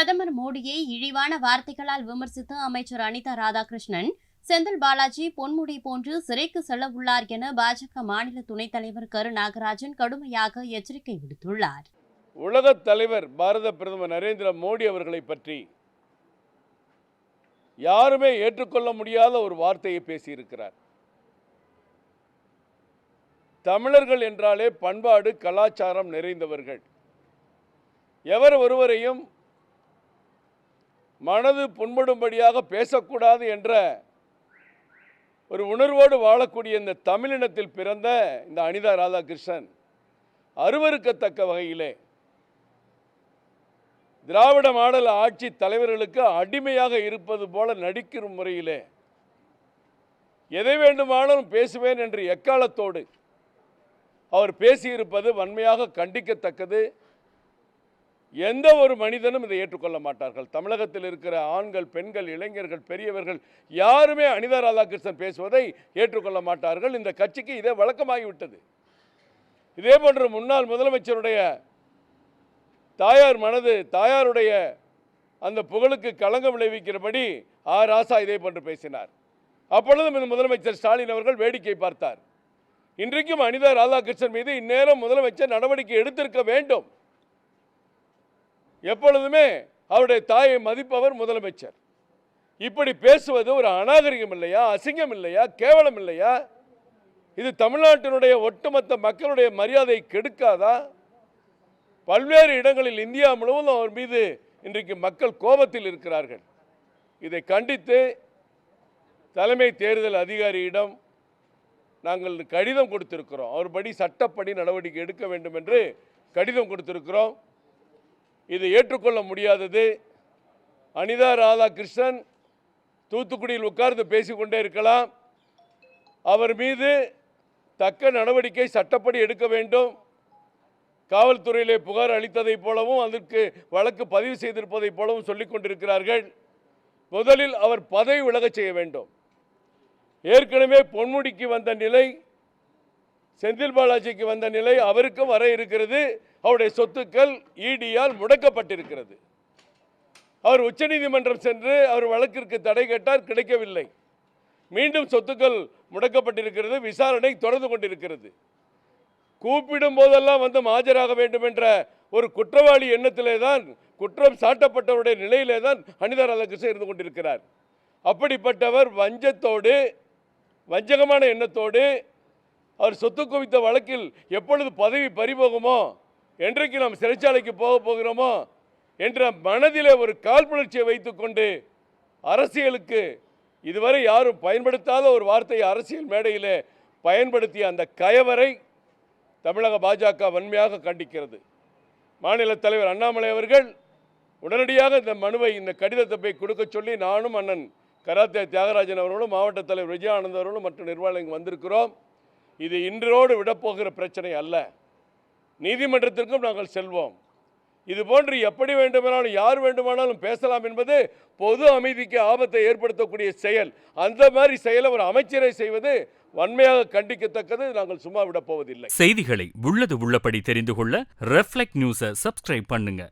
பிரதமர் மோடியை இழிவான வார்த்தைகளால் விமர்சித்த அமைச்சர் அனிதா ராதாகிருஷ்ணன் செந்தில் பாலாஜி பொன்முடி போன்று சிறைக்கு செல்ல உள்ளார் என பாஜக மாநில துணைத் தலைவர் கரு நாகராஜன் கடுமையாக எச்சரிக்கை விடுத்துள்ளார். உலக தலைவர் பாரத பிரதமர் நரேந்திர மோடி அவர்களை பற்றி யாருமே ஏற்றுக்கொள்ள முடியாத ஒரு வார்த்தையை பேசியிருக்கிறார். தமிழர்கள் என்றாலே பண்பாடு கலாச்சாரம் நிறைந்தவர்கள். எவர் ஒருவரையும் மனது புண்படும்படியாக பேசக்கூடாது என்ற ஒரு உணர்வோடு வாழக்கூடிய இந்த தமிழினத்தில் பிறந்த இந்த அனிதா ராதாகிருஷ்ணன் அருவருக்கத்தக்க வகையிலே திராவிட மாடல் ஆட்சி தலைவர்களுக்கு அடிமையாக இருப்பது போல நடிக்கிற முறையிலே எதை வேண்டுமானாலும் பேசுவேன் என்று எக்காலத்தோடு அவர் பேசியிருப்பது வன்மையாக கண்டிக்கத்தக்கது. எந்த ஒரு மனிதனும் இதை ஏற்றுக்கொள்ள மாட்டார்கள். தமிழகத்தில் இருக்கிற ஆண்கள், பெண்கள், இளைஞர்கள், பெரியவர்கள் யாருமே அனிதா ராதாகிருஷ்ணன் பேசுவதை ஏற்றுக்கொள்ள மாட்டார்கள். இந்த கட்சிக்கு இதே வழக்கமாகிவிட்டது. இதே போன்ற முன்னாள் முதலமைச்சருடைய தாயாருடைய அந்த புகழுக்கு களங்கம் விளைவிக்கிறபடி ராசா இதே போன்று பேசினார். அப்பொழுதும் இந்த முதலமைச்சர் ஸ்டாலின் அவர்கள் வேடிக்கை பார்த்தார். இன்றைக்கும் அனிதா ராதாகிருஷ்ணன் மீது இந்நேரம் முதலமைச்சர் நடவடிக்கை எடுத்திருக்க வேண்டும். எப்பொழுதுமே அவருடைய தாயை மதிப்பவர் முதலமைச்சர். இப்படி பேசுவது ஒரு அநாகரிகம் இல்லையா? அசிங்கம் இல்லையா? கேவலம் இல்லையா? இது தமிழ்நாட்டினுடைய ஒட்டுமொத்த மக்களுடைய மரியாதை கெடுக்காதா? பல்வேறு இடங்களில் இந்தியா முழுவதும் அவர் மீது இன்றைக்கு மக்கள் கோபத்தில் இருக்கிறார்கள். இதை கண்டித்து தலைமை தேர்தல் அதிகாரியிடம் நாங்கள் கடிதம் கொடுத்திருக்கிறோம். அவர்படி சட்டப்படி நடவடிக்கை எடுக்க வேண்டும் என்று கடிதம் கொடுத்திருக்கிறோம். இது ஏற்றுக்கொள்ள முடியாதது. அனிதா ராதாகிருஷ்ணன் தூத்துக்குடியில் உட்கார்ந்து பேசிக்கொண்டே இருக்கலாம். அவர் மீது தக்க நடவடிக்கை சட்டப்படி எடுக்க வேண்டும். காவல்துறையிலே புகார் அளித்ததைப் போலவும் அதற்கு வழக்கு பதிவு செய்திருப்பதைப் போலவும் சொல்லிக் கொண்டிருக்கிறார்கள். முதலில் அவர் பதவி விலகச் செய்ய வேண்டும். ஏற்கனவே பொன்முடிக்கு வந்த நிலை, செந்தில் பாலாஜிக்கு வந்த நிலை அவருக்கும் வர இருக்கிறது. அவருடைய சொத்துக்கள் இடியால் முடக்கப்பட்டிருக்கிறது. அவர் உச்சநீதிமன்றம் சென்று அவர் வழக்கிற்கு தடை கேட்டார், கிடைக்கவில்லை. மீண்டும் சொத்துக்கள் முடக்கப்பட்டிருக்கிறது. விசாரணை தொடர்ந்து கொண்டிருக்கிறது. கூப்பிடும் போதெல்லாம் வந்து ஆஜராக வேண்டும் என்ற ஒரு குற்றவாளி எண்ணத்திலே தான், குற்றம் சாட்டப்பட்டவருடைய நிலையிலே தான் அனிதா ராதாகிருஷ்ணன் இருந்து கொண்டிருக்கிறார். அப்படிப்பட்டவர் வஞ்சகமான எண்ணத்தோடு அவர் சொத்து குவித்த வழக்கில் எப்பொழுது பதவி பறிபோகுமோ, என்றைக்கு நாம் சிறைச்சாலைக்கு போகிறோமோ என்ற மனதிலே ஒரு காழ்ப்புணர்ச்சியை வைத்துக்கொண்டு அரசியலுக்கு இதுவரை யாரும் பயன்படுத்தாத ஒரு வார்த்தையை அரசியல் மேடையிலே பயன்படுத்திய அந்த கயவரை தமிழக பாஜக வன்மையாக கண்டிக்கிறது. மாநில தலைவர் அண்ணாமலை அவர்கள் உடனடியாக இந்த மனுவை, இந்த கடிதத்தை போய் கொடுக்க சொல்லி நானும் அண்ணன் கராத்தே தியாகராஜன் அவர்களும் மாவட்ட தலைவர் விஜயானந்த் அவர்களும் மற்றும் நிர்வாகிகள் வந்திருக்கிறோம். இது இன்றோடு விடப்போகிற பிரச்சனை அல்ல. நீதிமன்றத்திற்கும் நாங்கள் செல்வோம். இது போன்று எப்படி வேண்டுமானாலும் யார் வேண்டுமானாலும் பேசலாம் என்பது பொது அமைதிக்கு ஆபத்தை ஏற்படுத்தக்கூடிய செயல். அந்த மாதிரி செயலை ஒரு அமைச்சரை செய்வது வன்மையாக கண்டிக்கத்தக்கது. நாங்கள் சும்மா விட போவதில்லை. செய்திகளை உள்ளது உள்ளபடி தெரிந்து கொள்ள ரெஃப்ளெக்ட் நியூஸை சப்ஸ்கிரைப் பண்ணுங்க.